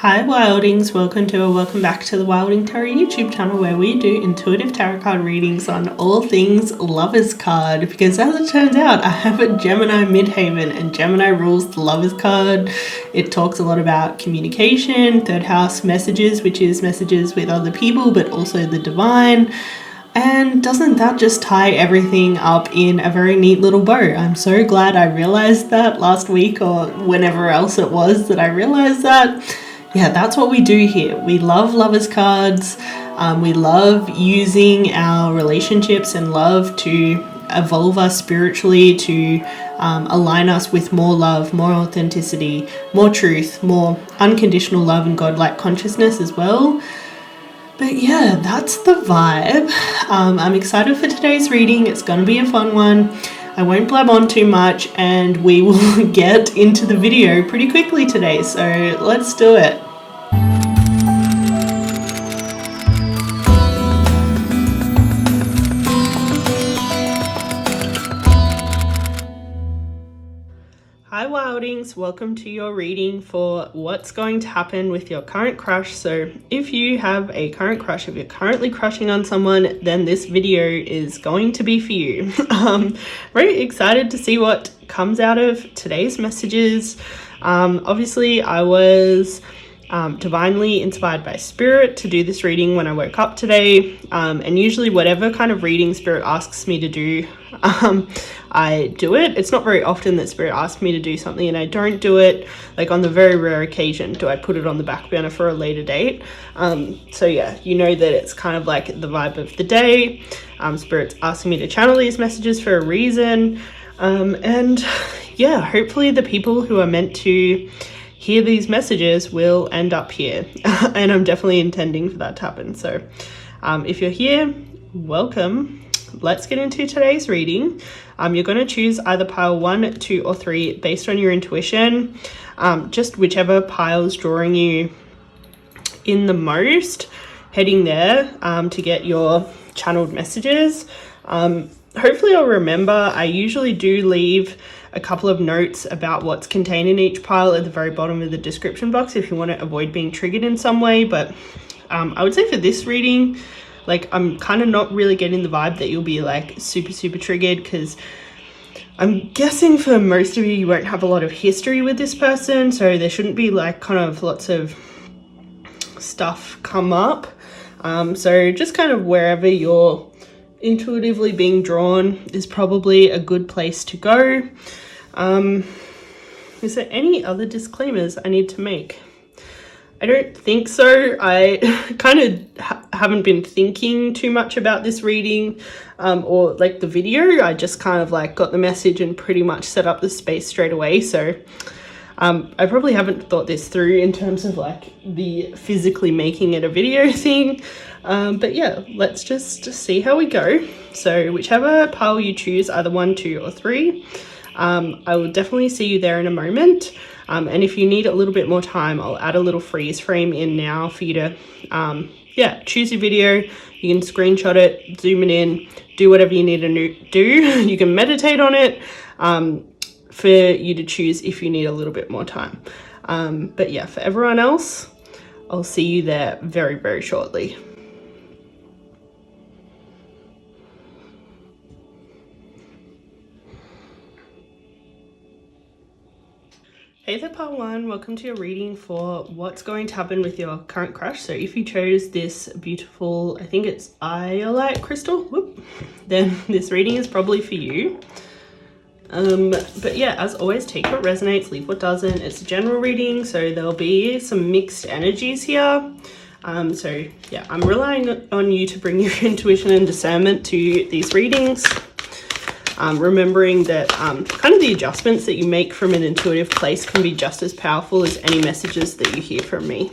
Hi Wildings, welcome back to the Wilding Tarot YouTube channel where we do intuitive tarot card readings on all things Lovers card, because as it turns out I have a Gemini midhaven and Gemini rules the Lovers card. It talks a lot about communication, third house messages, which is messages with other people but also the divine. And doesn't that just tie everything up in a very neat little bow? I'm so glad I realized that last week or whenever else it was that I realized that. Yeah, that's what we do here. We love Lovers cards. We love using our relationships and love to evolve us spiritually, to align us with more love, more authenticity, more truth, more unconditional love and godlike consciousness as well. But yeah, that's the vibe. I'm excited for today's reading. It's going to be a fun one. I won't blab on too much and we will get into the video pretty quickly today. So let's do it. Hi Wildings, welcome to your reading for what's going to happen with your current crush. So if you have a current crush, if you're currently crushing on someone, then this video is going to be for you. Very excited to see what comes out of today's messages. Obviously I was divinely inspired by spirit to do this reading when I woke up today, and usually whatever kind of reading spirit asks me to do, I do it. It's not very often that spirit asks me to do something and I don't do it. Like on the very rare occasion do I put it on the back burner for a later date. So yeah, you know that it's kind of like the vibe of the day. Spirit's asking me to channel these messages for a reason, and yeah, hopefully the people who are meant to hear these messages will end up here. And I'm definitely intending for that to happen. So if you're here, welcome. Let's get into today's reading. You're going to choose either pile 1, 2 or 3 based on your intuition. Just whichever pile's drawing you in the most, heading there to get your channeled messages. Hopefully I'll remember. I usually do leave a couple of notes about what's contained in each pile at the very bottom of the description box if you want to avoid being triggered in some way. But I would say for this reading, like, I'm kind of not really getting the vibe that you'll be like super triggered, because I'm guessing for most of you, you won't have a lot of history with this person, so there shouldn't be like kind of lots of stuff come up. So just kind of wherever you're intuitively being drawn is probably a good place to go. Is there any other disclaimers I need to make? I don't think so. I kind of haven't been thinking too much about this reading or like the video. I just kind of like got the message and pretty much set up the space straight away. So I probably haven't thought this through in terms of like the physically making it a video thing. But yeah, let's just see how we go. So whichever pile you choose, either 1, 2 or 3, I will definitely see you there in a moment. And if you need a little bit more time, I'll add a little freeze frame in now for you to, choose your video. You can screenshot it, zoom it in, do whatever you need to do. You can meditate on it for you to choose if you need a little bit more time. But yeah, for everyone else, I'll see you there very shortly. Hey there, part 1, welcome to your reading for what's going to happen with your current crush. So if you chose this beautiful, I think it's iolite crystal, then this reading is probably for you. But yeah, as always, take what resonates, leave what doesn't. It's a general reading, so there'll be some mixed energies here. So yeah, I'm relying on you to bring your intuition and discernment to these readings. Remembering that kind of the adjustments that you make from an intuitive place can be just as powerful as any messages that you hear from me.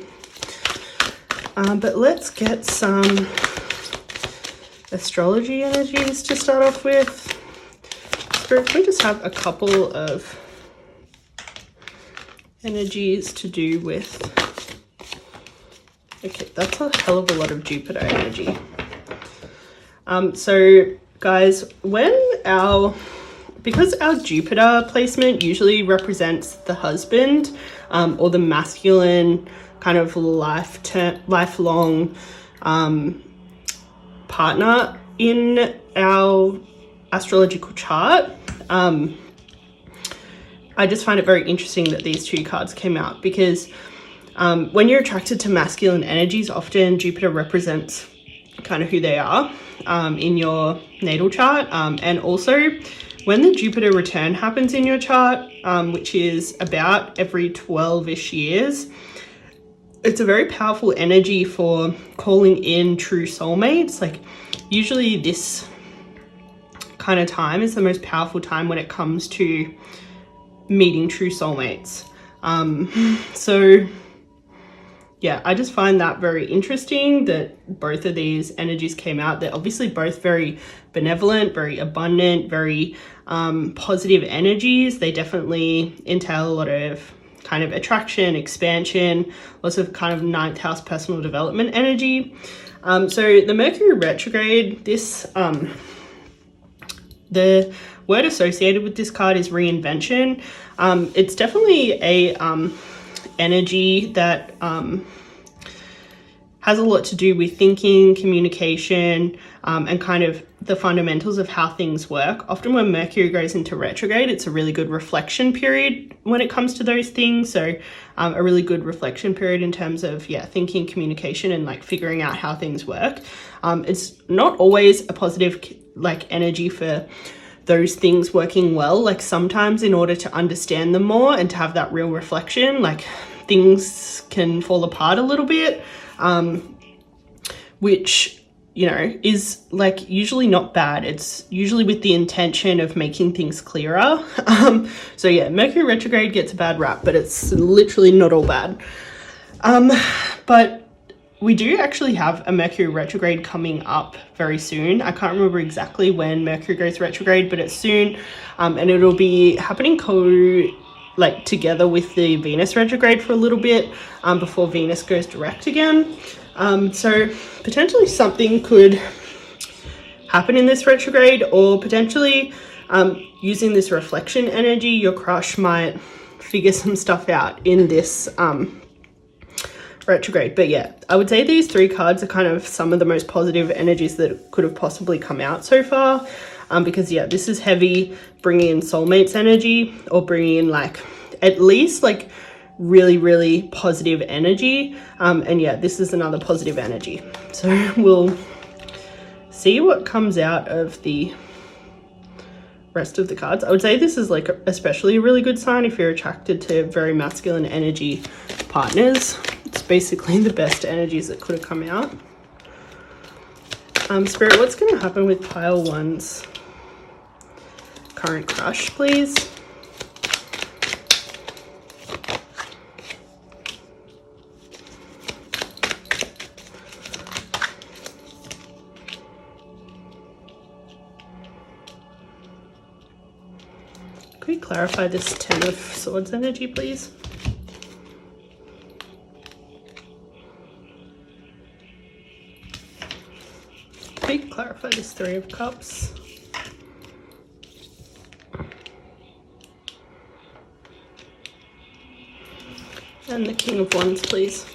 But let's get some astrology energies to start off with. Spirit, can we just have a couple of energies to do with... Okay, that's a hell of a lot of Jupiter energy. So guys, because our Jupiter placement usually represents the husband or the masculine kind of lifelong partner in our astrological chart. I just find it very interesting that these two cards came out, because when you're attracted to masculine energies, often Jupiter represents kind of who they are in your natal chart. And also when the Jupiter return happens in your chart, which is about every 12-ish years, it's a very powerful energy for calling in true soulmates. Like, usually this kind of time is the most powerful time when it comes to meeting true soulmates. So yeah, I just find that very interesting that both of these energies came out. They're obviously both very benevolent, very abundant, very positive energies. They definitely entail a lot of kind of attraction, expansion, lots of kind of 9th house personal development energy. So the Mercury retrograde, this the word associated with this card is reinvention. It's definitely a energy that has a lot to do with thinking, communication, and kind of the fundamentals of how things work. Often when Mercury goes into retrograde, it's a really good reflection period when it comes to those things. So a really good reflection period in terms of, yeah, thinking, communication, and like figuring out how things work. It's not always a positive like energy for those things working well. Like, sometimes in order to understand them more and to have that real reflection, like things can fall apart a little bit, which, you know, is like usually not bad. It's usually with the intention of making things clearer. So yeah, Mercury retrograde gets a bad rap, but it's literally not all bad. But we do actually have a Mercury retrograde coming up very soon. I can't remember exactly when Mercury goes retrograde, but it's soon. And it'll be happening together with the Venus retrograde for a little bit before Venus goes direct again. So potentially something could happen in this retrograde, or potentially using this reflection energy, your crush might figure some stuff out in this retrograde. But yeah, I would say these three cards are kind of some of the most positive energies that could have possibly come out so far, because yeah, this is heavy bringing in soulmates energy, or bringing in like at least like really, really positive energy. And yeah, this is another positive energy. So we'll see what comes out of the rest of the cards. I would say this is like especially a really good sign if you're attracted to very masculine energy partners. It's basically the best energies that could have come out. Spirit, what's going to happen with pile 1's current crush, please? Could we clarify this 10 of Swords energy, please? Could we clarify this 3 of Cups? And the King of Wands, please.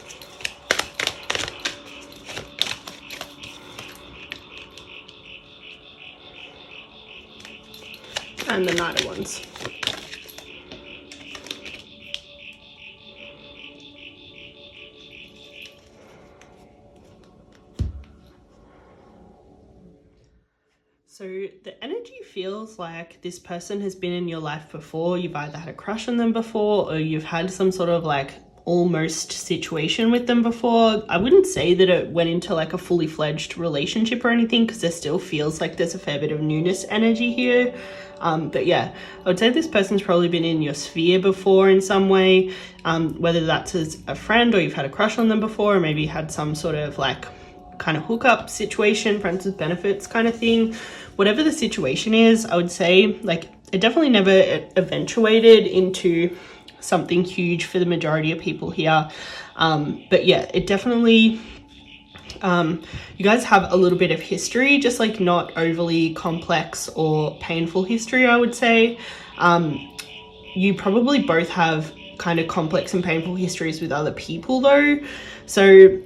And the Knight of Wands. So the energy feels like this person has been in your life before. You've either had a crush on them before, or you've had some sort of like almost situation with them before. I wouldn't say that it went into like a fully fledged relationship or anything, because there still feels like there's a fair bit of newness energy here. But yeah, I would say this person's probably been in your sphere before in some way, whether that's as a friend, or you've had a crush on them before, or maybe had some sort of like kind of hookup situation, friends with benefits kind of thing. Whatever the situation is, I would say like it definitely never eventuated into something huge for the majority of people here. But yeah, it definitely, you guys have a little bit of history, just like not overly complex or painful history, I would say. You probably both have kind of complex and painful histories with other people though. So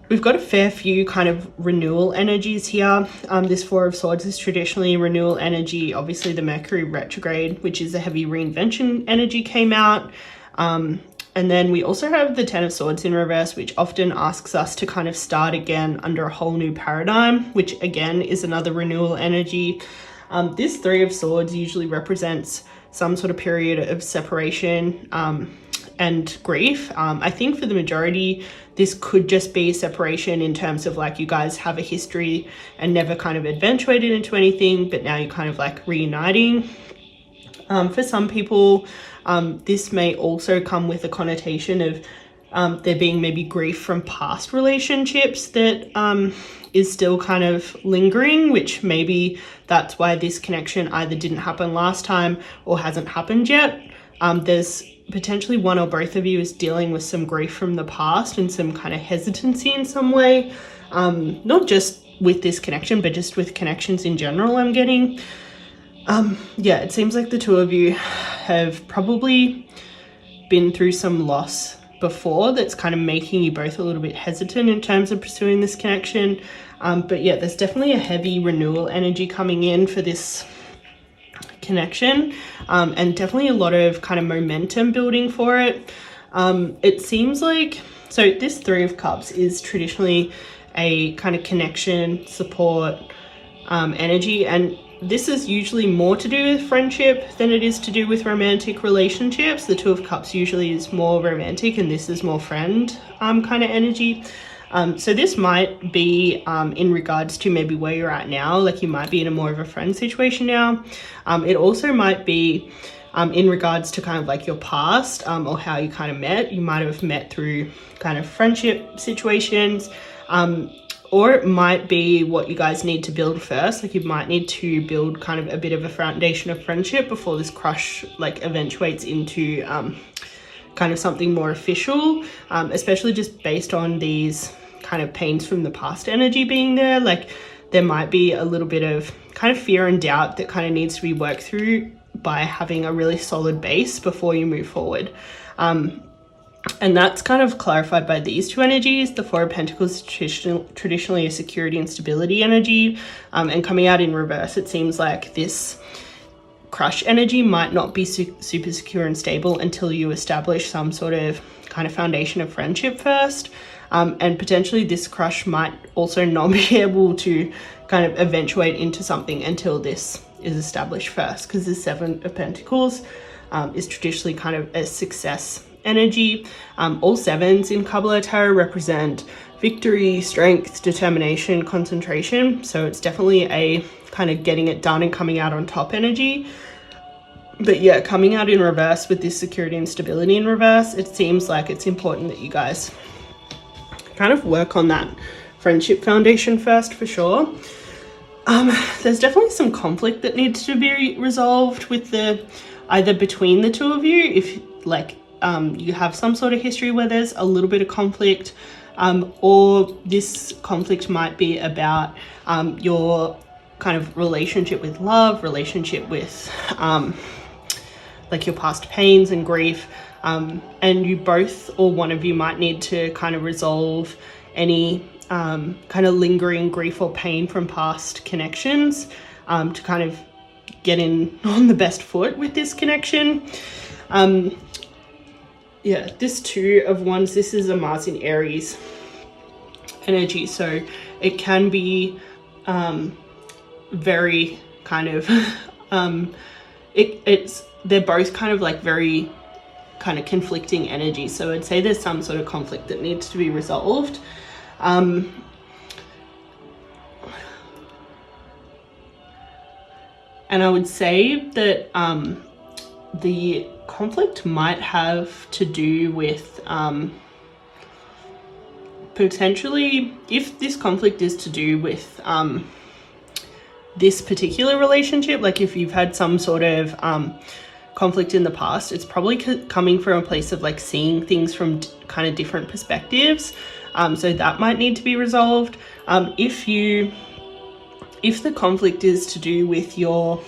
we've got a fair few kind of renewal energies here. This Four of Swords is traditionally renewal energy. Obviously the Mercury retrograde, which is a heavy reinvention energy, came out. And then we also have the Ten of Swords in reverse, which often asks us to kind of start again under a whole new paradigm, which again is another renewal energy. This Three of Swords usually represents some sort of period of separation and grief. I think for the majority, this could just be separation in terms of like you guys have a history and never kind of eventuated into anything, but now you're kind of like reuniting. For some people, this may also come with a connotation of there being maybe grief from past relationships that is still kind of lingering, which maybe that's why this connection either didn't happen last time or hasn't happened yet. There's potentially one or both of you is dealing with some grief from the past and some kind of hesitancy in some way, not just with this connection, but just with connections in general, I'm getting. Yeah, it seems like the two of you have probably been through some loss before that's kind of making you both a little bit hesitant in terms of pursuing this connection. But yeah, there's definitely a heavy renewal energy coming in for this connection, and definitely a lot of kind of momentum building for it. It seems like, so this Three of Cups is traditionally a kind of connection, support energy, and this is usually more to do with friendship than it is to do with romantic relationships. The Two of Cups usually is more romantic and this is more friend kind of energy. So this might be in regards to maybe where you're at now, like you might be in a more of a friend situation now. It also might be in regards to kind of like your past or how you kind of met. You might have met through kind of friendship situations, or it might be what you guys need to build first. Like you might need to build kind of a bit of a foundation of friendship before this crush like eventuates into kind of something more official, especially just based on these kind of pains from the past energy being there. Like there might be a little bit of kind of fear and doubt that kind of needs to be worked through by having a really solid base before you move forward. And that's kind of clarified by these two energies. The Four of Pentacles traditionally a security and stability energy, and coming out in reverse, it seems like this crush energy might not be super secure and stable until you establish some sort of kind of foundation of friendship first. And potentially this crush might also not be able to kind of eventuate into something until this is established first, because the Seven of Pentacles is traditionally kind of a success energy. All sevens in Kabbalah Tarot represent victory, strength, determination, concentration. So it's definitely a kind of getting it done and coming out on top energy. But yeah, coming out in reverse with this security and stability in reverse, it seems like it's important that you guys kind of work on that friendship foundation first, for sure. There's definitely some conflict that needs to be resolved with either between the two of you, if like you have some sort of history where there's a little bit of conflict, or this conflict might be about your kind of relationship with love, relationship with like your past pains and grief, and you both or one of you might need to kind of resolve any kind of lingering grief or pain from past connections to kind of get in on the best foot with this connection. Yeah, this Two of Wands, this is a Mars in Aries energy, so it can be very kind of they're both kind of like very kind of conflicting energy. So I'd say there's some sort of conflict that needs to be resolved. And I would say that the conflict might have to do with potentially, if this conflict is to do with this particular relationship, like if you've had some sort of conflict in the past, it's probably coming from a place of like seeing things from kind of different perspectives. So that might need to be resolved. If the conflict is to do with your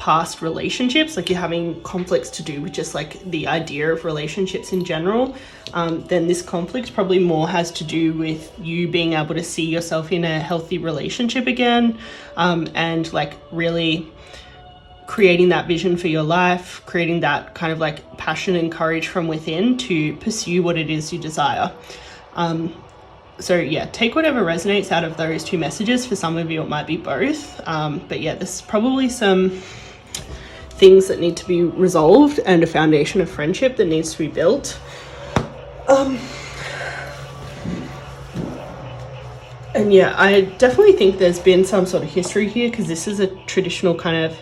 past relationships, like you're having conflicts to do with just like the idea of relationships in general, then this conflict probably more has to do with you being able to see yourself in a healthy relationship again, and like really creating that vision for your life, creating that kind of like passion and courage from within to pursue what it is you desire. So yeah, take whatever resonates out of those two messages. For some of you, it might be both. But yeah, there's probably some things that need to be resolved and a foundation of friendship that needs to be built. And yeah, I definitely think there's been some sort of history here, because this is a traditional kind of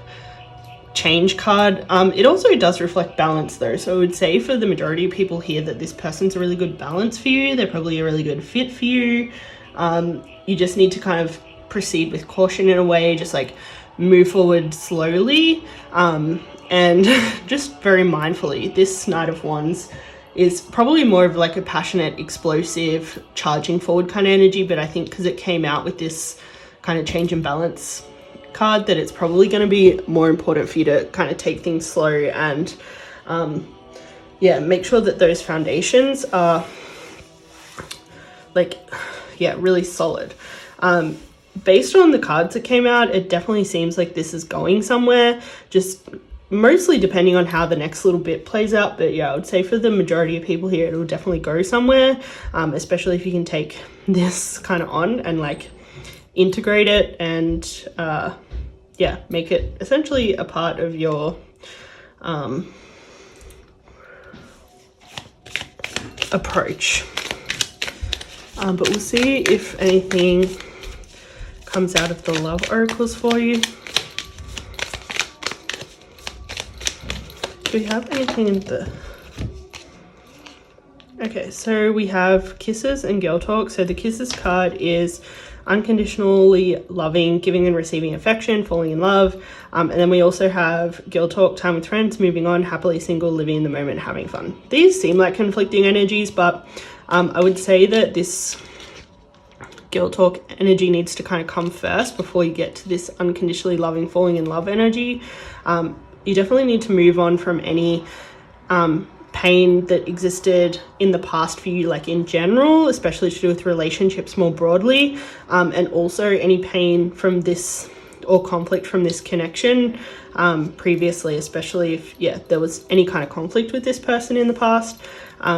change card. It also does reflect balance though, so I would say for the majority of people here that this person's a really good balance for you. They're probably a really good fit for you. You just need to kind of proceed with caution in a way, just like move forward slowly, and just very mindfully. This Knight of Wands is probably more of like a passionate, explosive, charging forward kind of energy, but I think because it came out with this kind of change and balance card, that it's probably going to be more important for you to kind of take things slow and yeah, make sure that those foundations are like, yeah, really solid. Based on the cards that came out, it definitely seems like this is going somewhere, just mostly depending on how the next little bit plays out. But yeah, I would say for the majority of people here, it will definitely go somewhere, especially if you can take this kind of on and like integrate it and yeah, make it essentially a part of your approach. But we'll see if anything comes out of the love oracles for you. Do we have anything in the... Okay, so we have Kisses and Girl Talk. So the Kisses card is unconditionally loving, giving and receiving affection, falling in love. And then we also have Girl Talk, time with friends, moving on, happily single, living in the moment, having fun. These seem like conflicting energies, but I would say that this Girl Talk energy needs to kind of come first before you get to this unconditionally loving, falling in love energy. You definitely need to move on from any pain that existed in the past for you, like in general, especially to do with relationships more broadly, and also any pain from this or conflict from this connection previously, especially if, yeah, there was any kind of conflict with this person in the past.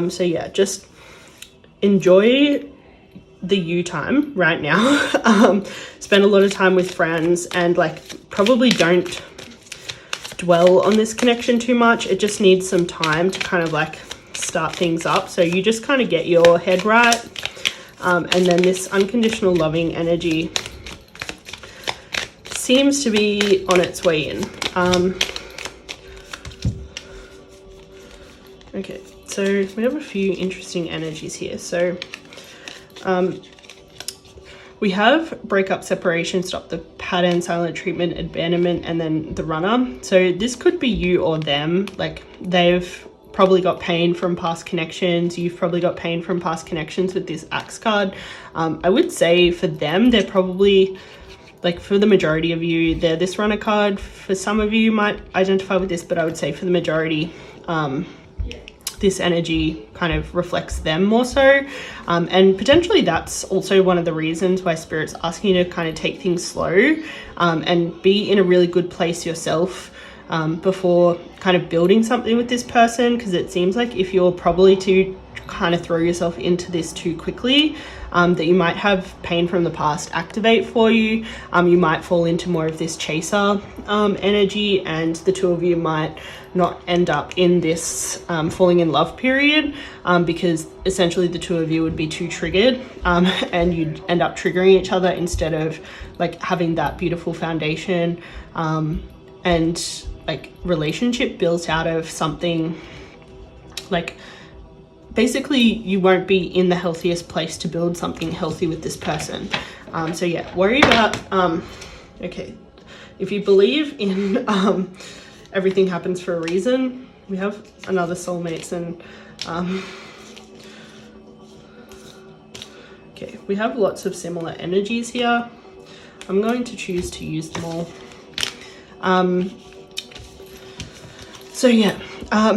So yeah, just enjoy the you time right now. Spend a lot of time with friends and like probably don't dwell on this connection too much. It just needs some time to kind of like start things up, so you just kind of get your head right, and then this unconditional loving energy seems to be on its way in. Okay, so we have a few interesting energies here. So we have breakup, separation, stop the pattern, silent treatment, abandonment, and then the runner. So this could be you or them. Like they've probably got pain from past connections. You've probably got pain from past connections with this Axe card. I would say for them, they're probably, like for the majority of you, they're this runner card. For some of you might identify with this, but I would say for the majority, this energy kind of reflects them more so, and potentially that's also one of the reasons why Spirit's asking you to kind of take things slow, and be in a really good place yourself before kind of building something with this person, because it seems like if you're probably to kind of throw yourself into this too quickly, that you might have pain from the past activate for you. You might fall into more of this chaser energy, and the two of you might not end up in this falling in love period, because essentially the two of you would be too triggered, and you'd end up triggering each other instead of like having that beautiful foundation and like relationship built out of something. Like basically you won't be in the healthiest place to build something healthy with this person. So yeah, worry about okay, if you believe in everything happens for a reason, we have another soulmates, and okay, we have lots of similar energies here. I'm going to choose to use them all. So yeah, I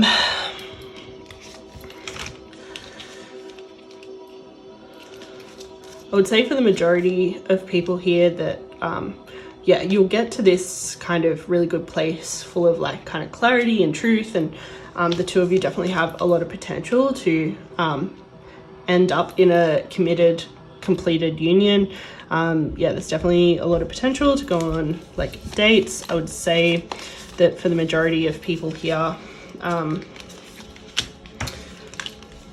would say for the majority of people here that, yeah, you'll get to this kind of really good place full of like kind of clarity and truth, and the two of you definitely have a lot of potential to end up in a committed, completed union. Yeah, there's definitely a lot of potential to go on like dates. I would say that for the majority of people here,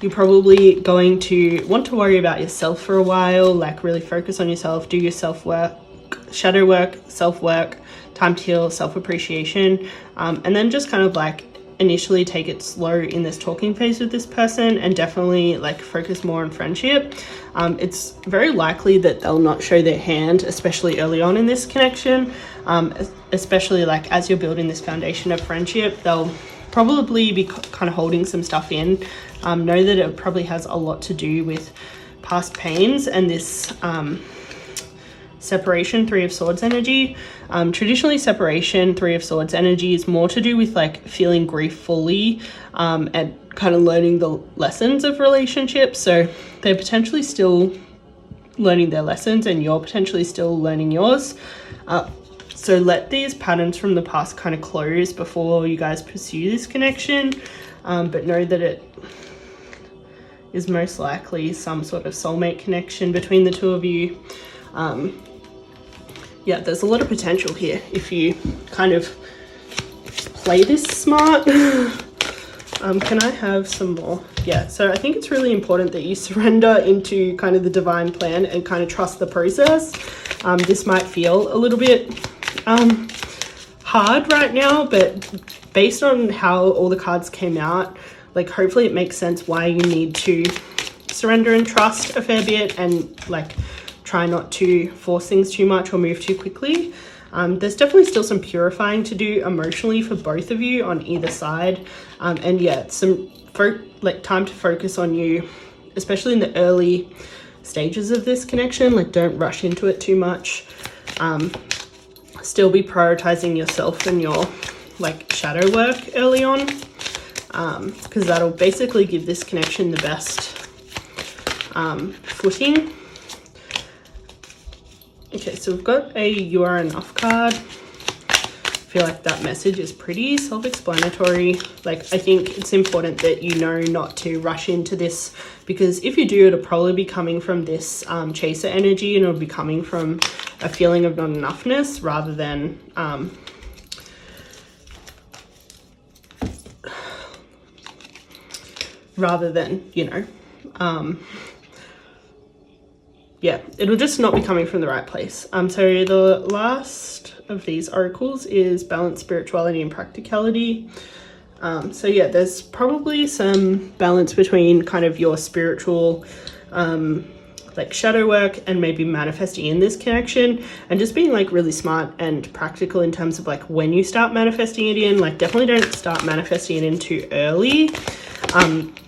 you're probably going to want to worry about yourself for a while, like really focus on yourself, do your self-work, shadow work, self-work, time to heal, self-appreciation, and then just kind of like initially take it slow in this talking phase with this person, and definitely like focus more on friendship. It's very likely that they'll not show their hand, especially early on in this connection, especially like as you're building this foundation of friendship. They'll probably be kind of holding some stuff in. Know that it probably has a lot to do with past pains and this separation, Three of Swords energy. Traditionally, separation, Three of Swords energy is more to do with like feeling grief fully, and kind of learning the lessons of relationships. So they're potentially still learning their lessons, and you're potentially still learning yours. So let these patterns from the past kind of close before you guys pursue this connection, but know that it is most likely some sort of soulmate connection between the two of you. Yeah, there's a lot of potential here if you kind of play this smart. Can I have some more? Yeah, so I think it's really important that you surrender into kind of the divine plan and kind of trust the process. This might feel a little bit hard right now, but based on how all the cards came out, like hopefully it makes sense why you need to surrender and trust a fair bit, and like try not to force things too much or move too quickly. There's definitely still some purifying to do emotionally for both of you on either side, and yeah, some like time to focus on you, especially in the early stages of this connection. Like don't rush into it too much. Still be prioritizing yourself and your like shadow work early on, because that'll basically give this connection the best footing. Okay, so we've got a You Are Enough card. I feel like that message is pretty self-explanatory. Like, I think it's important that you know not to rush into this, because if you do, it'll probably be coming from this chaser energy, and it'll be coming from a feeling of not enoughness rather than you know, yeah, it'll just not be coming from the right place. So the last of these oracles is balance, spirituality, and practicality. So yeah, there's probably some balance between kind of your spiritual like shadow work and maybe manifesting in this connection, and just being like really smart and practical in terms of like when you start manifesting it in. Like definitely don't start manifesting it in too early.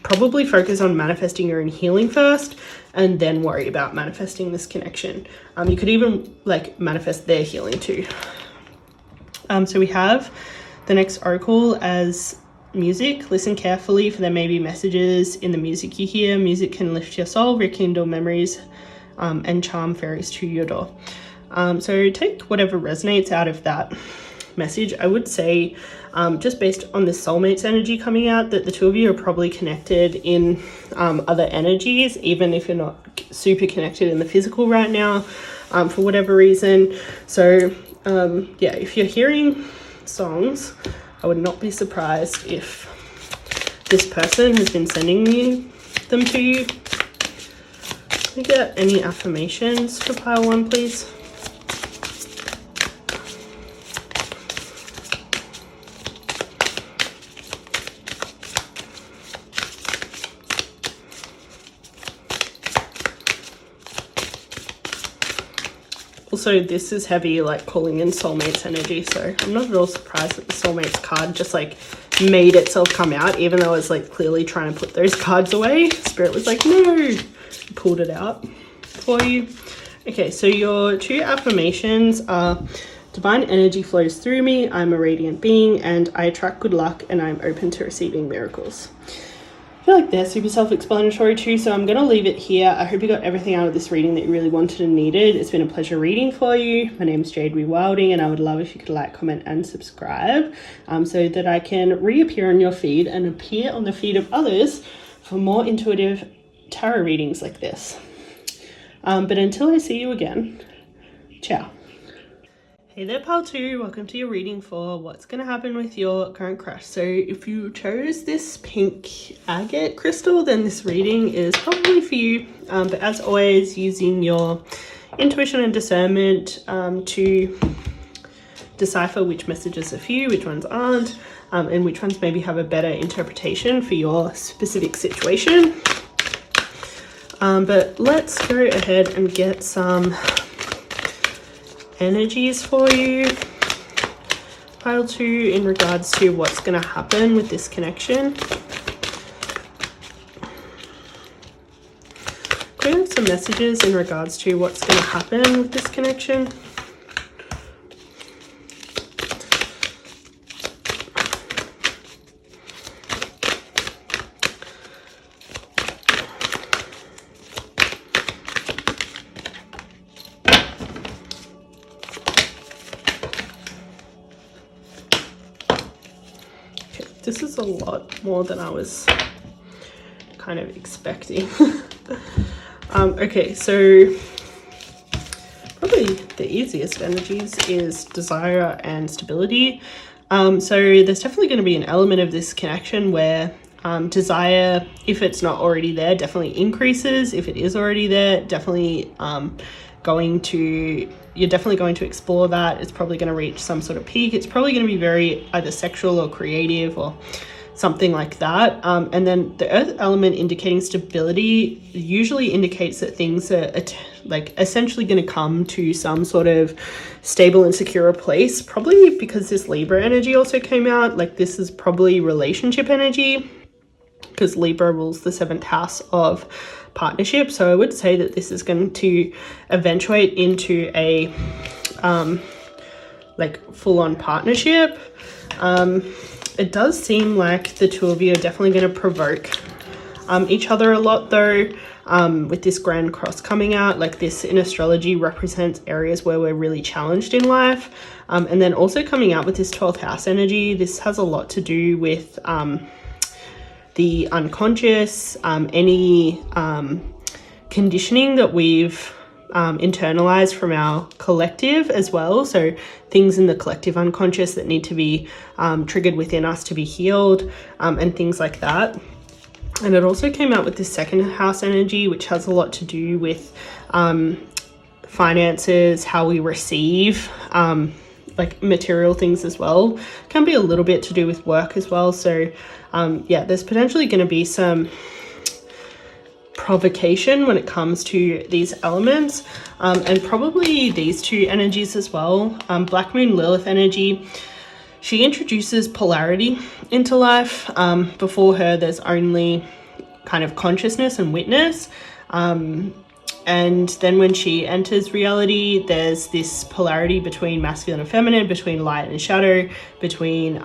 Probably focus on manifesting your own healing first, and then worry about manifesting this connection. You could even like manifest their healing too. So we have the next oracle as music. Listen carefully, for there may be messages in the music you hear. Music can lift your soul, rekindle memories, and charm fairies to your door. So take whatever resonates out of that message. I would say, just based on the soulmates energy coming out, that the two of you are probably connected in other energies, even if you're not super connected in the physical right now, for whatever reason. So yeah, if you're hearing songs, I would not be surprised if this person has been sending them to you. Can we get any affirmations for pile one, please? Also, this is heavy, like calling in soulmates energy, so I'm not at all surprised that the soulmates card just like made itself come out, even though I was like clearly trying to put those cards away. Spirit was like, no, pulled it out for you. Okay, so your two affirmations are Divine energy flows through me. I'm a radiant being and I attract good luck and I'm open to receiving miracles. I feel like they're super self-explanatory too, so I'm going to leave it here. I hope you got everything out of this reading that you really wanted and needed. It's been a pleasure reading for you. My name is Jade Rewilding, and I would love if you could like, comment, and subscribe so that I can reappear on your feed and appear on the feed of others for more intuitive tarot readings like this. But until I see you again, ciao. Hey there, pal 2. Welcome to your reading for what's going to happen with your current crush. So if you chose this pink agate crystal, then this reading is probably for you. But as always, using your intuition and discernment to decipher which messages are for you, which ones aren't, and which ones maybe have a better interpretation for your specific situation. But let's go ahead and get some energies for you, pile 2, in regards to what's going to happen with this connection. Could we have some messages in regards to what's going to happen with this connection? This is a lot more than I was kind of expecting. Okay, so probably the easiest energies is desire and stability. So there's definitely going to be an element of this connection where desire, if it's not already there, definitely increases. If it is already there, definitely you're definitely going to explore that. It's probably going to reach some sort of peak. It's probably going to be very either sexual or creative or something like that. And then the earth element indicating stability usually indicates that things are like essentially going to come to some sort of stable and secure place, probably because this Libra energy also came out. Like this is probably relationship energy because Libra rules the 7th house of partnership. So I would say that this is going to eventuate into a like full-on partnership. It does seem like the two of you are definitely going to provoke each other a lot though, with this Grand Cross coming out. Like this in astrology represents areas where we're really challenged in life, and then also coming out with this 12th house energy. This has a lot to do with the unconscious, any conditioning that we've internalized from our collective as well. So things in the collective unconscious that need to be triggered within us to be healed, and things like that. And it also came out with this 2nd house energy, which has a lot to do with finances, how we receive like material things as well. Can be a little bit to do with work as well. So yeah, there's potentially going to be some provocation when it comes to these elements, and probably these two energies as well. Black Moon Lilith energy, she introduces polarity into life. Before her there's only kind of consciousness and witness, and then when she enters reality there's this polarity between masculine and feminine, between light and shadow, between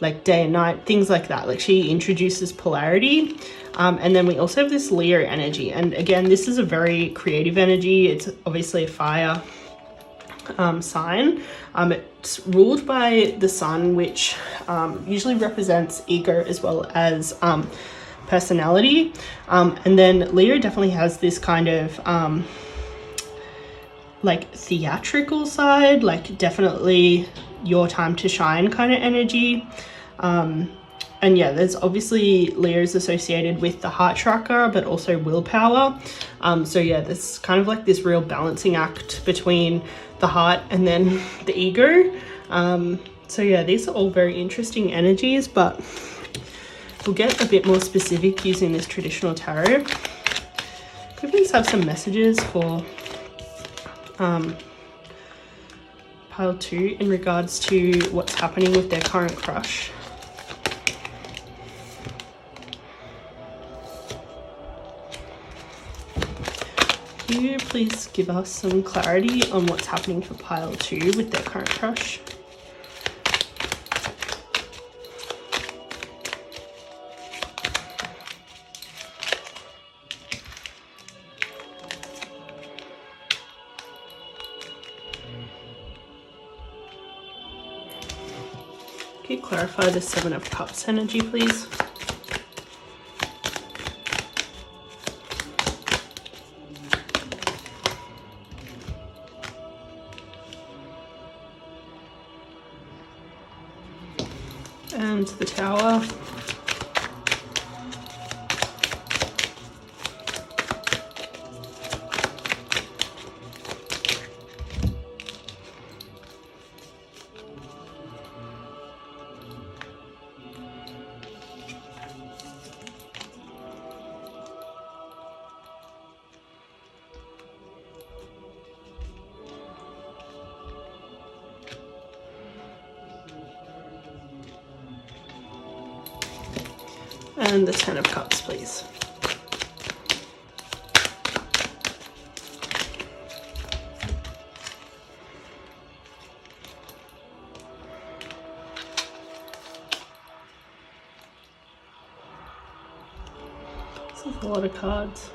like day and night, things like that. Like she introduces polarity. And then we also have this Leo energy, and again this is a very creative energy. It's obviously a fire sign. It's ruled by the sun, which usually represents ego as well as personality, and then Leo definitely has this kind of like theatrical side, like definitely your time to shine kind of energy. And yeah, there's obviously Leo's associated with the heart chakra, but also willpower. So yeah, there's kind of like this real balancing act between the heart and then the ego. So yeah, these are all very interesting energies, but we'll get a bit more specific using this traditional tarot. Could we please have some messages for pile 2 in regards to what's happening with their current crush? Can you please give us some clarity on what's happening for pile 2 with their current crush? Can you clarify the 7 of Cups energy, please? And the Tower. And the 10 of Cups, please. This is a lot of cards.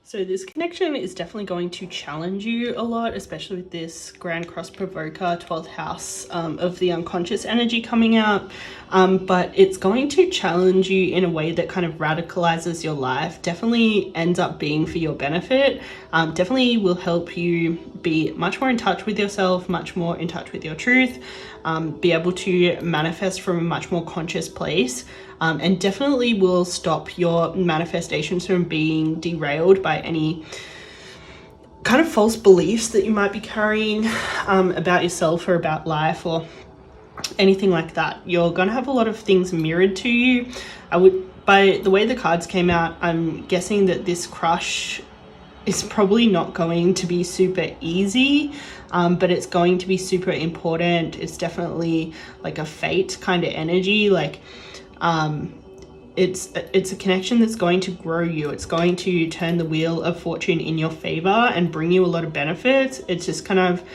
So this connection is definitely going to challenge you a lot, especially with this Grand Cross Provoker, 12th house of the unconscious energy coming out. But it's going to challenge you in a way that kind of radicalizes your life, definitely ends up being for your benefit, definitely will help you be much more in touch with yourself, much more in touch with your truth, be able to manifest from a much more conscious place. And definitely will stop your manifestations from being derailed by any kind of false beliefs that you might be carrying about yourself or about life or anything like that. You're going to have a lot of things mirrored to you. By the way the cards came out, I'm guessing that this crush is probably not going to be super easy, but it's going to be super important. It's definitely like a fate kind of energy. Like, it's a connection that's going to grow you. It's going to turn the wheel of fortune in your favor and bring you a lot of benefits. It's just kind of,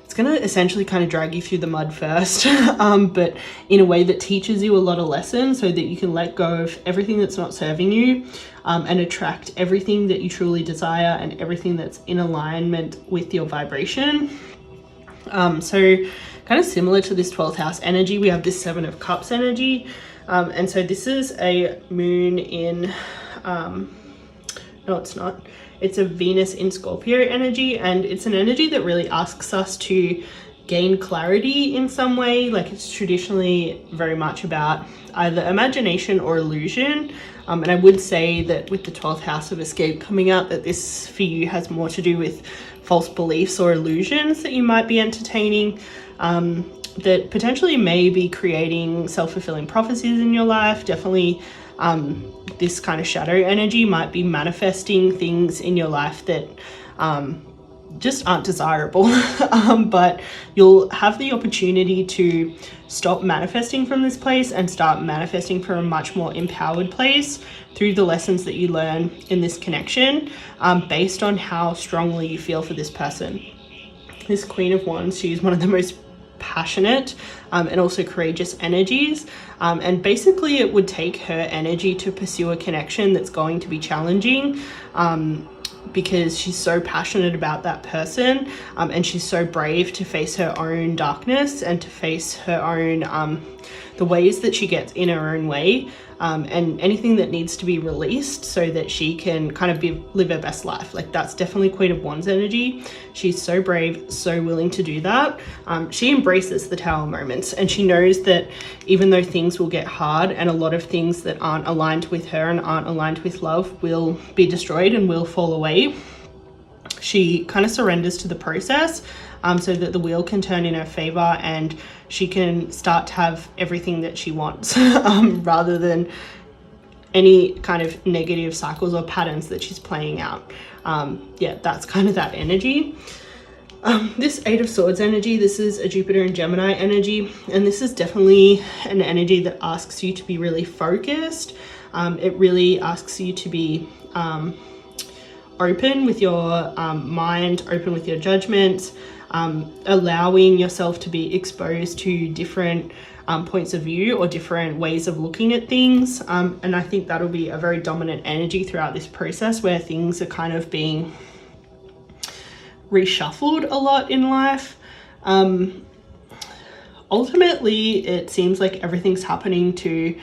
it's going to essentially kind of drag you through the mud first, but in a way that teaches you a lot of lessons so that you can let go of everything that's not serving you, and attract everything that you truly desire and everything that's in alignment with your vibration. So kind of similar to this 12th house energy, we have this 7 of Cups energy. And so this is a moon in, no, it's not. It's a Venus in Scorpio energy, and it's an energy that really asks us to gain clarity in some way. Like, it's traditionally very much about either imagination or illusion. And I would say that with the 12th house of escape coming out, that this for you has more to do with false beliefs or illusions that you might be entertaining, that potentially may be creating self-fulfilling prophecies in your life. Definitely this kind of shadow energy might be manifesting things in your life that just aren't desirable. But you'll have the opportunity to stop manifesting from this place and start manifesting from a much more empowered place through the lessons that you learn in this connection, based on how strongly you feel for this person. This Queen of Wands, she's one of the most passionate and also courageous energies, and basically it would take her energy to pursue a connection that's going to be challenging, because she's so passionate about that person, and she's so brave to face her own darkness and to face her own the ways that she gets in her own way, and anything that needs to be released so that she can kind of live her best life. Like, that's definitely Queen of Wands energy. She's so brave, so willing to do that. She embraces the Tower moments, and she knows that even though things will get hard and a lot of things that aren't aligned with her and aren't aligned with love will be destroyed and will fall away, she kind of surrenders to the process, so that the wheel can turn in her favor and she can start to have everything that she wants, rather than any kind of negative cycles or patterns that she's playing out. Yeah, that's kind of that energy. This Eight of Swords energy, this is a Jupiter and Gemini energy, and this is definitely an energy that asks you to be really focused. It really asks you to be open with your mind, open with your judgments, allowing yourself to be exposed to different points of view or different ways of looking at things. And I think that'll be a very dominant energy throughout this process, where things are kind of being reshuffled a lot in life. Ultimately, it seems like everything's happening to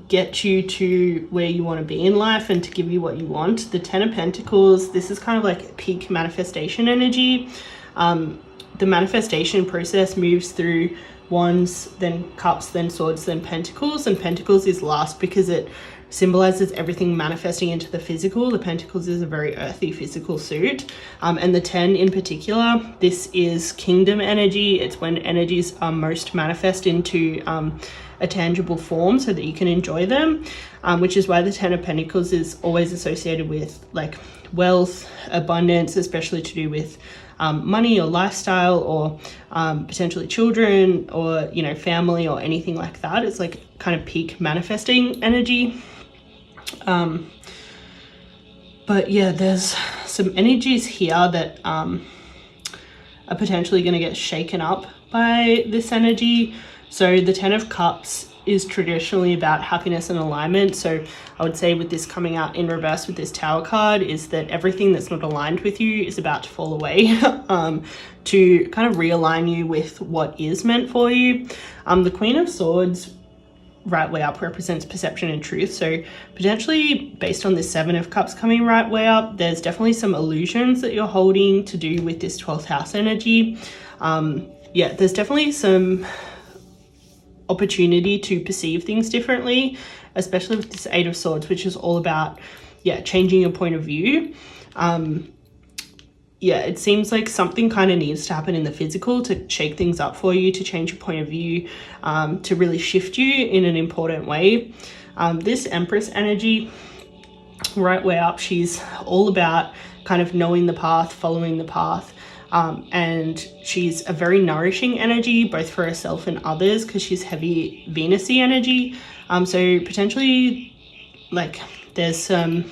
get you to where you want to be in life and to give you what you want. The Ten of Pentacles, this is kind of like peak manifestation energy. The manifestation process moves through Wands, then Cups, then Swords, then Pentacles, and Pentacles is last because it symbolizes everything manifesting into the physical. The Pentacles is a very earthy physical suit, and the 10 in particular, this is kingdom energy. It's when energies are most manifest into a tangible form so that you can enjoy them, which is why the 10 of Pentacles is always associated with like wealth, abundance, especially to do with money or lifestyle, or potentially children, or you know, family, or anything like that. It's like kind of peak manifesting energy. But yeah, there's some energies here that are potentially going to get shaken up by this energy. So the 10 of Cups is traditionally about happiness and alignment. So I would say with this coming out in reverse with this Tower card is that everything that's not aligned with you is about to fall away, to kind of realign you with what is meant for you. The Queen of Swords right way up represents perception and truth. So potentially based on this 7 of Cups coming right way up, there's definitely some illusions that you're holding to do with this 12th house energy. Yeah, there's definitely some opportunity to perceive things differently, especially with this 8 of Swords, which is all about, yeah, changing your point of view. Yeah, it seems like something kind of needs to happen in the physical to shake things up for you, to change your point of view, to really shift you in an important way. This Empress energy right way up, she's all about kind of knowing the path, following the path. And she's a very nourishing energy, both for herself and others, because she's heavy Venus-y energy. So potentially, like, there's some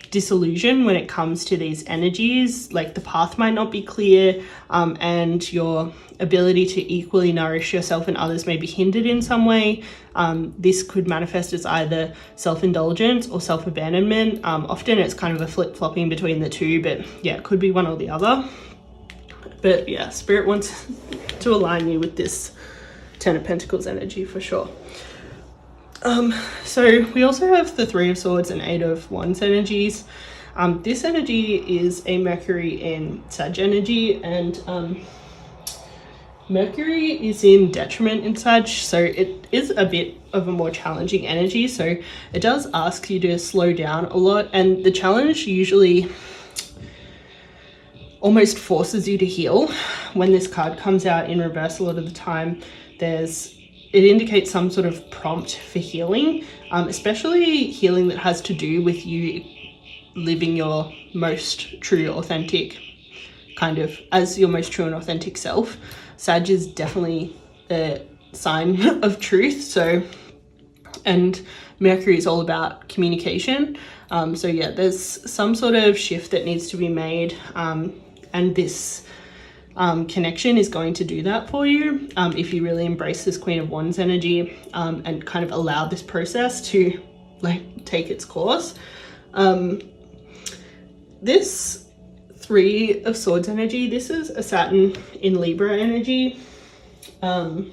disillusion when it comes to these energies. Like, the path might not be clear, and your ability to equally nourish yourself and others may be hindered in some way. This could manifest as either self-indulgence or self-abandonment. Often it's kind of a flip-flopping between the two, but yeah, it could be one or the other. But yeah, Spirit wants to align you with this 10 of Pentacles energy for sure. So we also have the 3 of Swords and 8 of Wands energies. This energy is a Mercury in Sag energy, and Mercury is in detriment in Sag, so it is a bit of a more challenging energy. So it does ask you to slow down a lot, and the challenge usually almost forces you to heal. When this card comes out in reverse, a lot of the time it indicates some sort of prompt for healing, especially healing that has to do with you living your most true, authentic, kind of as your most true and authentic self. Sag is definitely a sign of truth. So, and Mercury is all about communication. So yeah, there's some sort of shift that needs to be made, and this connection is going to do that for you, if you really embrace this Queen of Wands energy, and kind of allow this process to like take its course. This 3 of Swords energy, this is a Saturn in Libra energy, and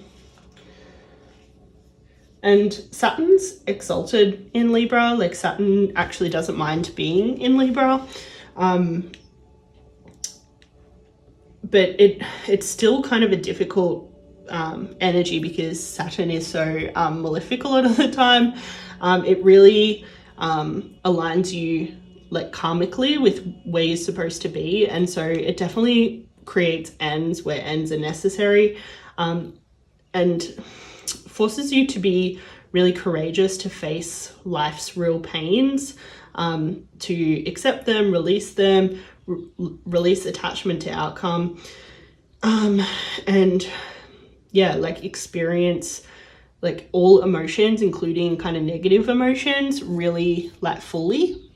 Saturn's exalted in Libra. Like, Saturn actually doesn't mind being in Libra, but it's still kind of a difficult energy because Saturn is so malefic a lot of the time. It really aligns you like karmically with where you're supposed to be, and so it definitely creates ends where ends are necessary, and forces you to be really courageous to face life's real pains, to accept them, release them, release attachment to outcome, and yeah, like experience like all emotions, including kind of negative emotions, really like fully.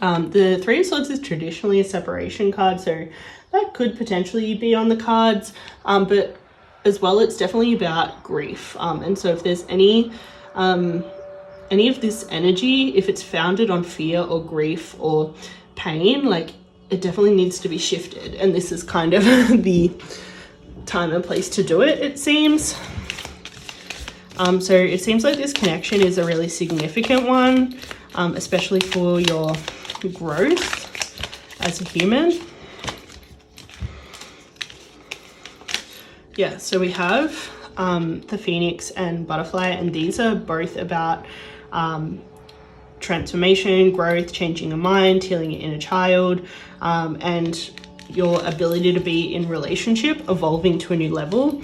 The Three of Swords is traditionally a separation card, so that could potentially be on the cards, but as well, it's definitely about grief. And so if there's any of this energy, if it's founded on fear or grief or pain, like it definitely needs to be shifted. And this is kind of the time and place to do it, it seems. So it seems like this connection is a really significant one, especially for your growth as a human. Yeah, so we have the Phoenix and Butterfly, and these are both about transformation, growth, changing your mind, healing your inner child, and your ability to be in relationship, evolving to a new level.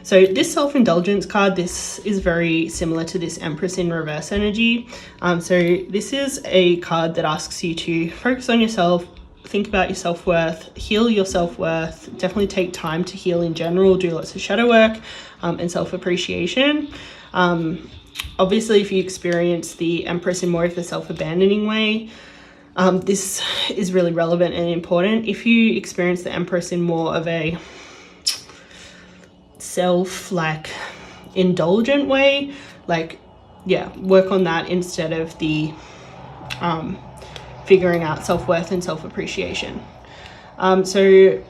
So this self-indulgence card, this is very similar to this Empress in reverse energy. So this is a card that asks you to focus on yourself, think about your self-worth, heal your self-worth, definitely take time to heal in general, do lots of shadow work, and self-appreciation. Obviously, if you experience the Empress in more of the self-abandoning way, this is really relevant and important. If you experience the Empress in more of a indulgent way, like, yeah, work on that instead of the figuring out self-worth and self-appreciation. So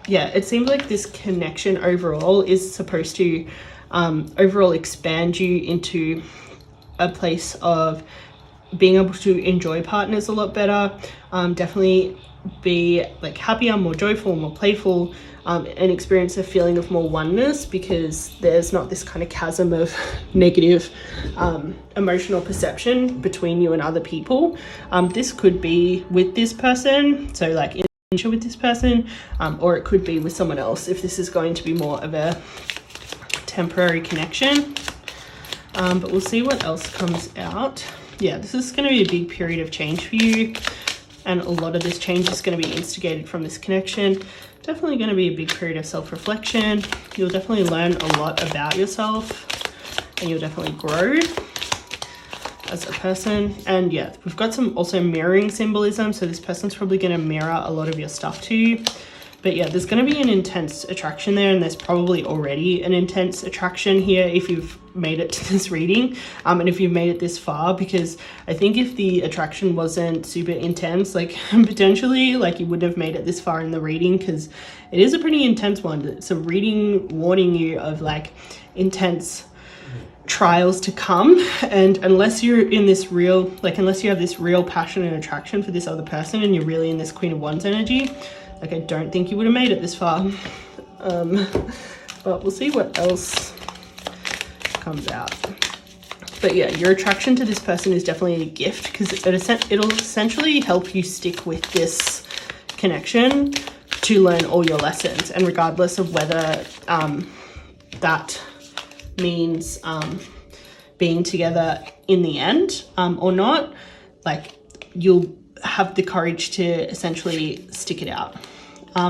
yeah, it seems like this connection overall is supposed to overall expand you into a place of being able to enjoy partners a lot better, definitely be like happier, more joyful, more playful, and experience a feeling of more oneness, because there's not this kind of chasm of negative emotional perception between you and other people. This could be with this person, so like in with this person, or it could be with someone else if this is going to be more of a temporary connection. But we'll see what else comes out. Yeah, this is going to be a big period of change for you, and a lot of this change is going to be instigated from this connection. Definitely going to be a big period of self-reflection. You'll definitely learn a lot about yourself, and you'll definitely grow as a person. And yeah, we've got some also mirroring symbolism, so this person's probably going to mirror a lot of your stuff to you. But yeah, there's going to be an intense attraction there, and there's probably already an intense attraction here if you've made it to this reading, and if you've made it this far, because I think if the attraction wasn't super intense, like potentially like you wouldn't have made it this far in the reading, because it is a pretty intense one. It's a reading warning you of like intense trials to come, and unless you're in this real, like unless you have this real passion and attraction for this other person and you're really in this Queen of Wands energy, like I don't think you would have made it this far. But we'll see what else comes out. But yeah, your attraction to this person is definitely a gift, because it'll essentially help you stick with this connection to learn all your lessons, and regardless of whether that means being together in the end or not, like you'll have the courage to essentially stick it out.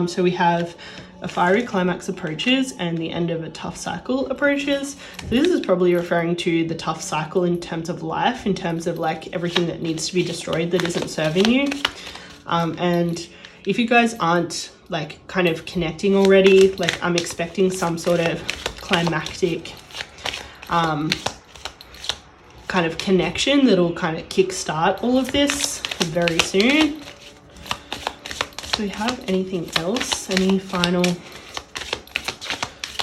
So we have a fiery climax approaches and the end of a tough cycle approaches. So this is probably referring to the tough cycle in terms of life, in terms of like everything that needs to be destroyed that isn't serving you. And if you guys aren't like kind of connecting already, like I'm expecting some sort of climactic kind of connection that'll kind of kickstart all of this very soon. Do we have anything else? Any final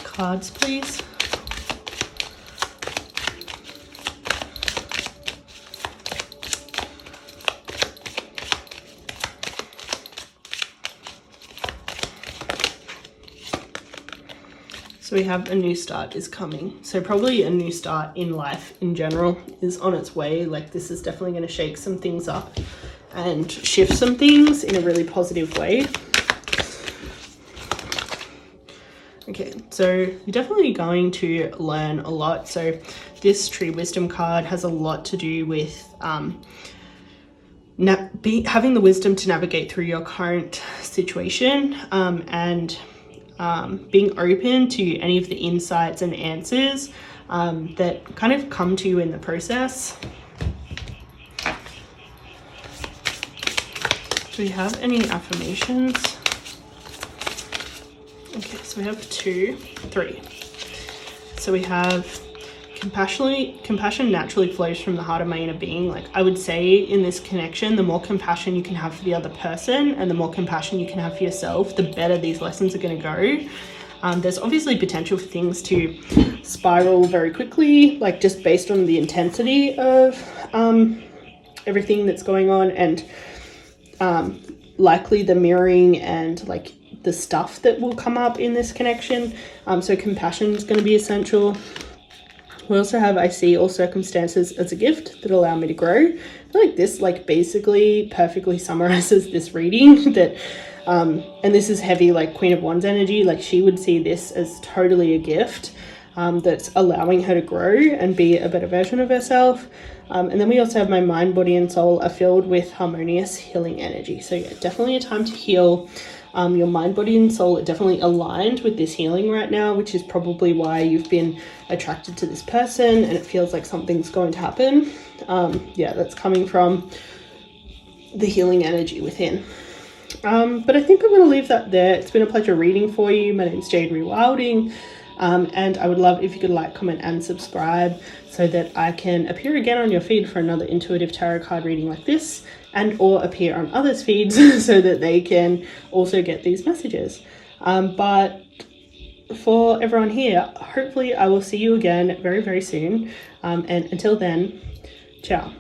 cards, please? So we have a new start is coming. So probably a new start in life in general is on its way. Like this is definitely going to shake some things up and shift some things in a really positive way. Okay, so you're definitely going to learn a lot. So this Tree Wisdom card has a lot to do with having the wisdom to navigate through your current situation, and being open to any of the insights and answers that kind of come to you in the process. Do we have any affirmations? Okay, so we have 2, 3. So we have compassion naturally flows from the heart of my inner being. Like, I would say in this connection, the more compassion you can have for the other person and the more compassion you can have for yourself, the better these lessons are going to go. There's obviously potential for things to spiral very quickly, like just based on the intensity of everything that's going on, and likely the mirroring and like the stuff that will come up in this connection. So compassion is going to be essential. We also have, I see all circumstances as a gift that allow me to grow. I feel like this like basically perfectly summarizes this reading that, and this is heavy like Queen of Wands energy. Like, she would see this as totally a gift that's allowing her to grow and be a better version of herself. And then we also have my mind, body and soul are filled with harmonious healing energy. So yeah, definitely a time to heal. Your mind, body and soul are definitely aligned with this healing right now, which is probably why you've been attracted to this person and it feels like something's going to happen. Yeah, that's coming from the healing energy within. But I think I'm going to leave that there. It's been a pleasure reading for you. My name's Jade Rewilding. And I would love if you could like, comment and subscribe so that I can appear again on your feed for another intuitive tarot card reading like this, and or appear on others' feeds so that they can also get these messages. But for everyone here, hopefully I will see you again very, very soon. And until then, ciao.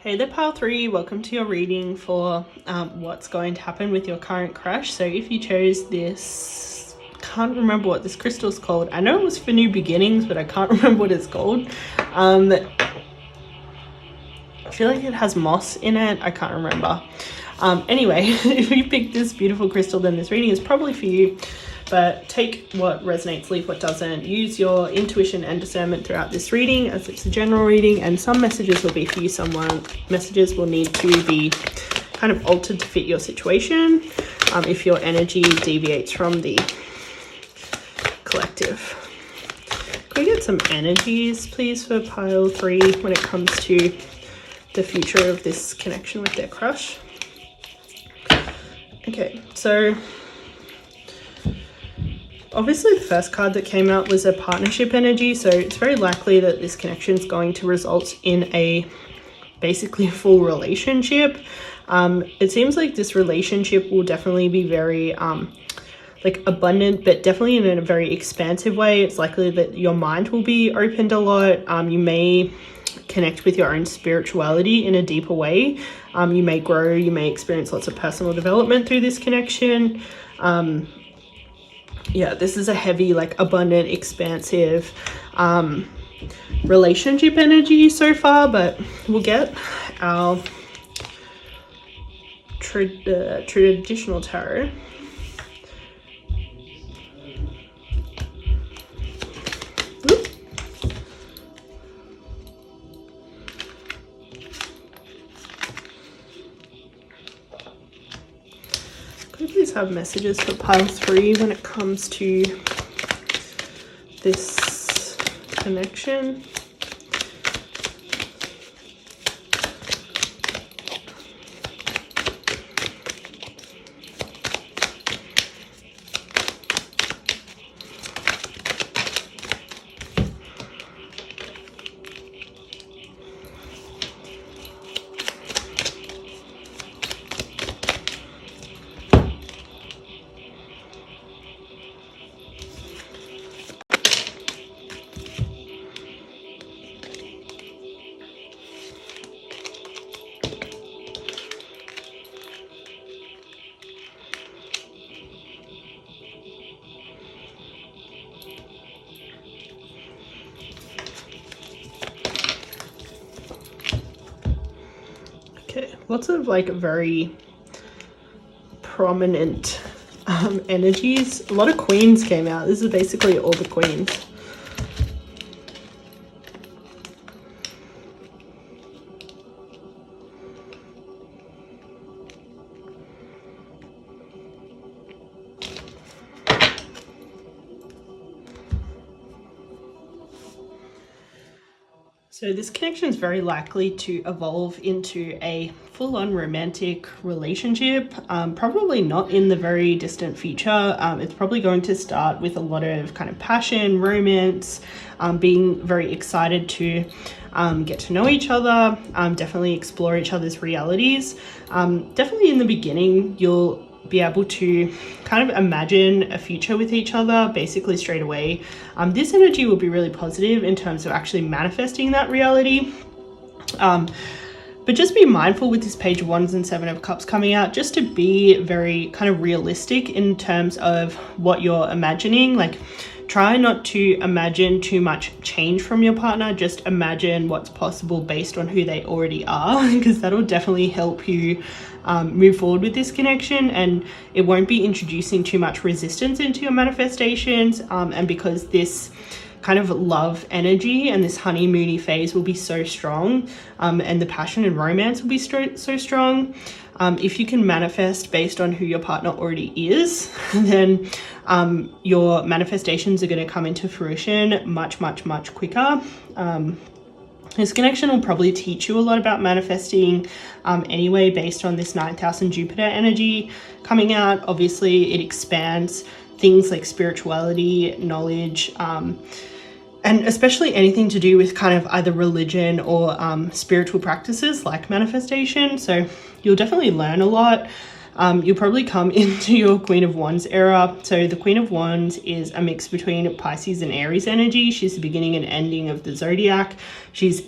Hey there, Pile 3. Welcome to your reading for what's going to happen with your current crush. So if you chose this, can't remember what this crystal's called. I know it was for new beginnings, but I can't remember what it's called. I feel like it has moss in it. I can't remember. Anyway, if you picked this beautiful crystal, then this reading is probably for you. But take what resonates, leave what doesn't. Use your intuition and discernment throughout this reading, as it's a general reading, and some messages will be for you. Some messages will need to be kind of altered to fit your situation if your energy deviates from the collective. Can we get some energies, please, for Pile 3 when it comes to the future of this connection with their crush? Okay, so obviously the first card that came out was a partnership energy, so it's very likely that this connection is going to result in a basically full relationship. It seems like this relationship will definitely be very like abundant, but definitely in a very expansive way. It's likely that your mind will be opened a lot. You may connect with your own spirituality in a deeper way. You may grow, you may experience lots of personal development through this connection. Yeah, this is a heavy, like abundant, expansive relationship energy so far, but we'll get our traditional tarot. Could you please have messages for Pile 3 when it comes to this connection? Lots of like very prominent energies. A lot of queens came out. This is basically all the queens. So this connection is very likely to evolve into a full-on romantic relationship, probably not in the very distant future. It's probably going to start with a lot of kind of passion, romance, being very excited to get to know each other, definitely explore each other's realities. Definitely in the beginning, you'll be able to kind of imagine a future with each other basically straight away. This energy will be really positive in terms of actually manifesting that reality. But just be mindful with this Page of Wands and Seven of Cups coming out, just to be very kind of realistic in terms of what you're imagining. Like, try not to imagine too much change from your partner. Just imagine what's possible based on who they already are, because that'll definitely help you move forward with this connection, and it won't be introducing too much resistance into your manifestations. And because this kind of love energy and this honeymoony phase will be so strong, and the passion and romance will be so strong, if you can manifest based on who your partner already is, then your manifestations are going to come into fruition much quicker. This connection will probably teach you a lot about manifesting anyway, based on this 9th house and Jupiter energy coming out. Obviously, it expands things like spirituality, knowledge, and especially anything to do with kind of either religion or spiritual practices like manifestation. So you'll definitely learn a lot. You'll probably come into your Queen of Wands era. So the Queen of Wands is a mix between Pisces and Aries energy. She's the beginning and ending of the zodiac. She's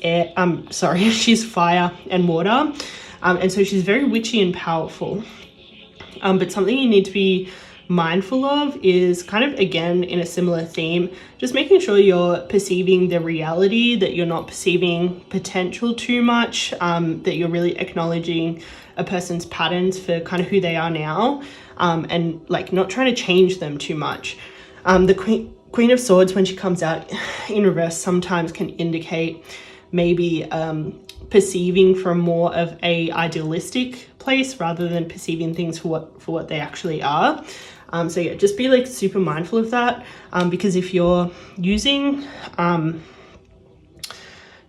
she's fire and water. And so she's very witchy and powerful. But something you need to be mindful of is kind of, again, in a similar theme, just making sure you're perceiving the reality, that you're not perceiving potential too much, that you're really acknowledging a person's patterns for kind of who they are now, and like not trying to change them too much. The Queen of Swords, when she comes out in reverse, sometimes can indicate maybe perceiving from more of a idealistic place rather than perceiving things for what they actually are. So yeah, just be like super mindful of that, because if you're using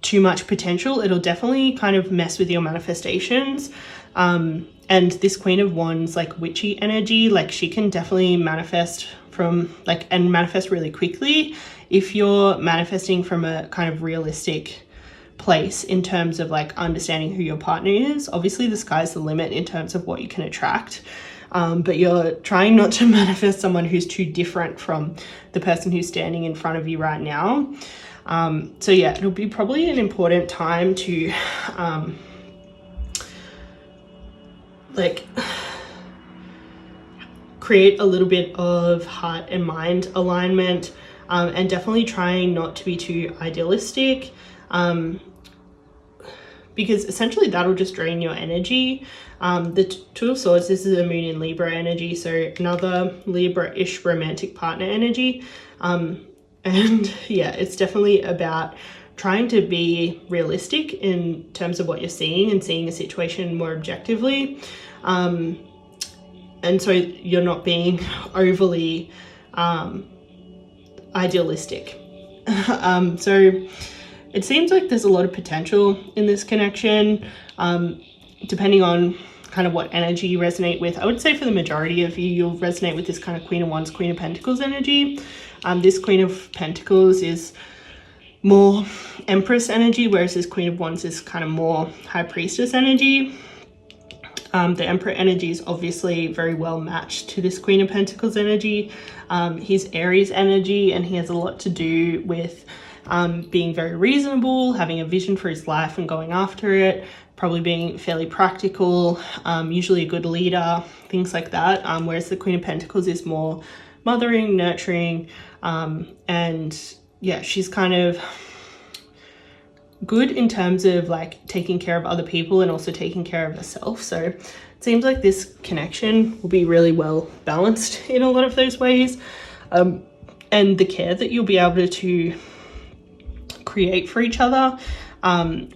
too much potential, it'll definitely kind of mess with your manifestations. And this Queen of Wands, like witchy energy, like she can definitely manifest from and manifest really quickly if you're manifesting from a kind of realistic place in terms of like understanding who your partner is. Obviously the sky's the limit in terms of what you can attract, but you're trying not to manifest someone who's too different from the person who's standing in front of you right now. So yeah, it'll be probably an important time to create a little bit of heart and mind alignment, and definitely trying not to be too idealistic, because essentially that'll just drain your energy. The Two of Swords, this is a moon in Libra energy, so another Libra-ish romantic partner energy. And yeah, it's definitely about trying to be realistic in terms of what you're seeing and seeing a situation more objectively. And so you're not being overly idealistic. So it seems like there's a lot of potential in this connection, depending on kind of what energy you resonate with. I would say for the majority of you, you'll resonate with this kind of Queen of Wands, Queen of Pentacles energy. This Queen of Pentacles is more Empress energy, whereas this Queen of Wands is kind of more High Priestess energy. The Emperor energy is obviously very well matched to this Queen of Pentacles energy. He's Aries energy, and he has a lot to do with being very reasonable, having a vision for his life and going after it, probably being fairly practical, usually a good leader, things like that. Whereas the Queen of Pentacles is more mothering, nurturing, and yeah, she's kind of good in terms of like taking care of other people and also taking care of yourself. So it seems like this connection will be really well balanced in a lot of those ways. And the care that you'll be able to create for each other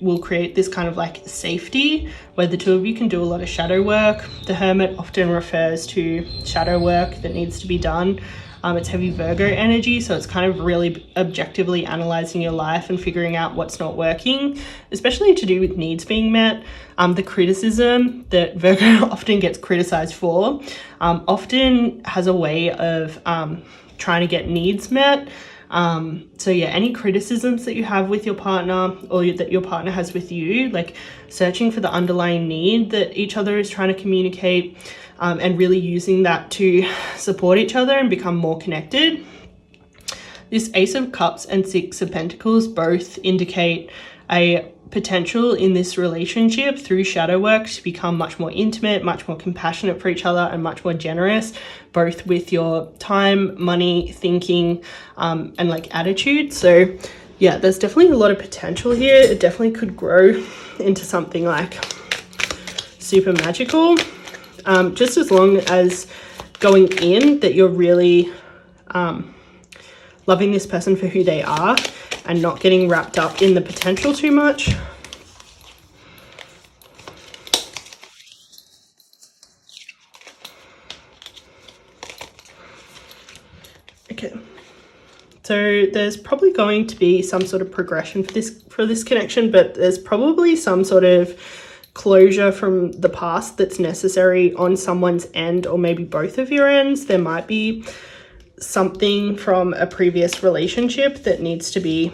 will create this kind of like safety where the two of you can do a lot of shadow work. The Hermit often refers to shadow work that needs to be done. It's heavy Virgo energy, so it's kind of really objectively analyzing your life and figuring out what's not working, especially to do with needs being met. The criticism that Virgo often gets criticized for often has a way of trying to get needs met. So yeah, any criticisms that you have with your partner or that your partner has with you, like searching for the underlying need that each other is trying to communicate, and really using that to support each other and become more connected. This Ace of Cups and Six of Pentacles both indicate a potential in this relationship through shadow work to become much more intimate, much more compassionate for each other, and much more generous, both with your time, money, thinking, and like attitude. So yeah, there's definitely a lot of potential here. It definitely could grow into something like super magical. Just as long as going in that you're really loving this person for who they are and not getting wrapped up in the potential too much. Okay, so there's probably going to be some sort of progression for this connection, but there's probably some sort of closure from the past that's necessary on someone's end, or maybe both of your ends. There might be something from a previous relationship that needs to be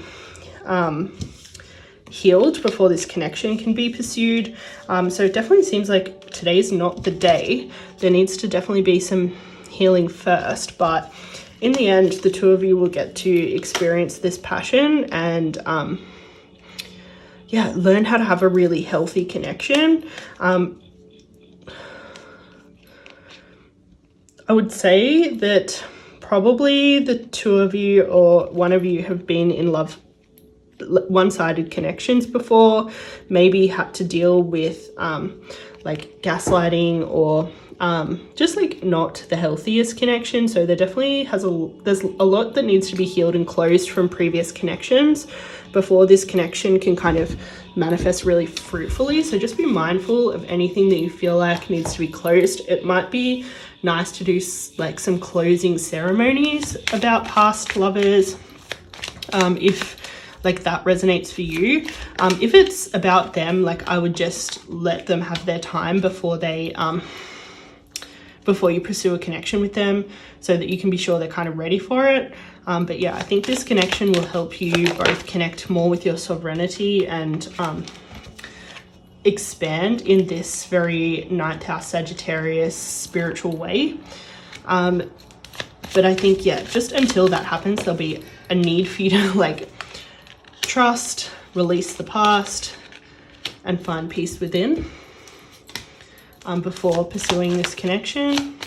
healed before this connection can be pursued. So it definitely seems like today's not the day. There needs to definitely be some healing first, but in the end, the two of you will get to experience this passion and yeah, learn how to have a really healthy connection. I would say that probably the two of you or one of you have been in love, one-sided connections before, maybe had to deal with like gaslighting or just like not the healthiest connection. So there definitely there's a lot that needs to be healed and closed from previous connections before this connection can kind of manifest really fruitfully. So just be mindful of anything that you feel like needs to be closed. It might be nice to do like some closing ceremonies about past lovers, if like that resonates for you. If it's about them, like I would just let them have their time before they before you pursue a connection with them, so that you can be sure they're kind of ready for it. But yeah, I think this connection will help you both connect more with your sovereignty and expand in this very 9th house Sagittarius spiritual way. But I think, yeah, just until that happens, there'll be a need for you to like trust, release the past, and find peace within before pursuing this connection.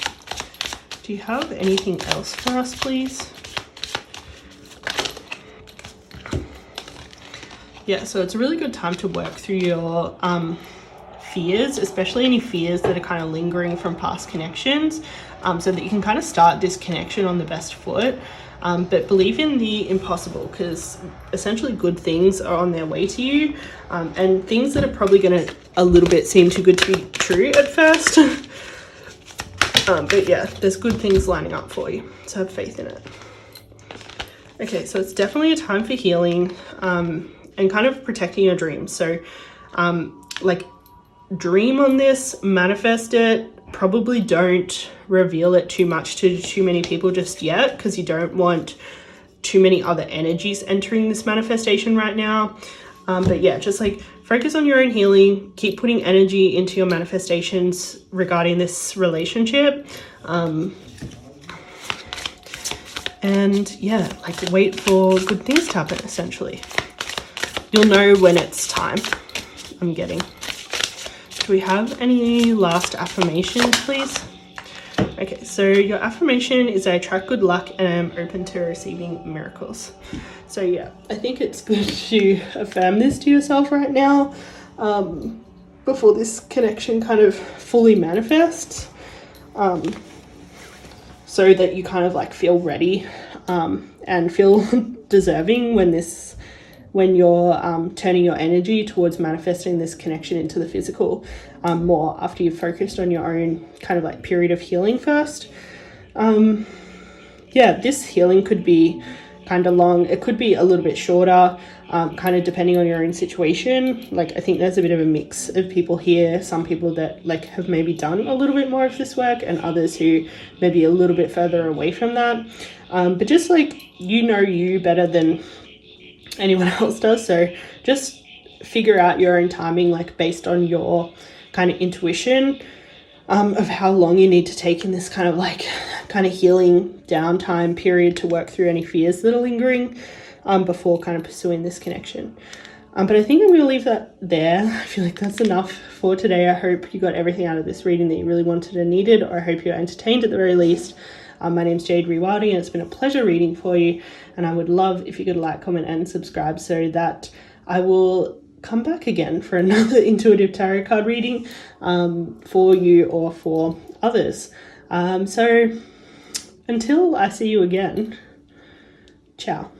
Do you have anything else for us, please? Yeah, so it's a really good time to work through your fears, especially any fears that are kind of lingering from past connections, so that you can kind of start this connection on the best foot. But believe in the impossible, because essentially good things are on their way to you, and things that are probably going to a little bit seem too good to be true at first. But yeah, there's good things lining up for you, so have faith in it. Okay, so it's definitely a time for healing and kind of protecting your dreams. So like dream on this, manifest it. Probably don't reveal it too much to too many people just yet, because you don't want too many other energies entering this manifestation right now. But yeah, just like focus on your own healing, keep putting energy into your manifestations regarding this relationship. And yeah, like wait for good things to happen, essentially. You'll know when it's time, I'm getting. Do we have any last affirmations, please? Okay, so your affirmation is I attract good luck and I am open to receiving miracles. So yeah, I think it's good to affirm this to yourself right now, before this connection kind of fully manifests, so that you kind of like feel ready, and feel deserving when you're turning your energy towards manifesting this connection into the physical, more after you've focused on your own kind of like period of healing first. Yeah, this healing could be kind of long. It could be a little bit shorter, kind of depending on your own situation. Like, I think there's a bit of a mix of people here. Some people that like have maybe done a little bit more of this work, and others who maybe a little bit further away from that. But just like, you know you better than anyone else does, so just figure out your own timing, like based on your kind of intuition, of how long you need to take in this kind of healing downtime period to work through any fears that are lingering, before kind of pursuing this connection. But I think I'm going to leave that there. I feel like that's enough for today. I hope you got everything out of this reading that you really wanted and needed, or I hope you're entertained at the very least. My name's Jade Rewilding, and it's been a pleasure reading for you, and I would love if you could like, comment and subscribe so that I will come back again for another intuitive tarot card reading, for you or for others. So until I see you again, ciao.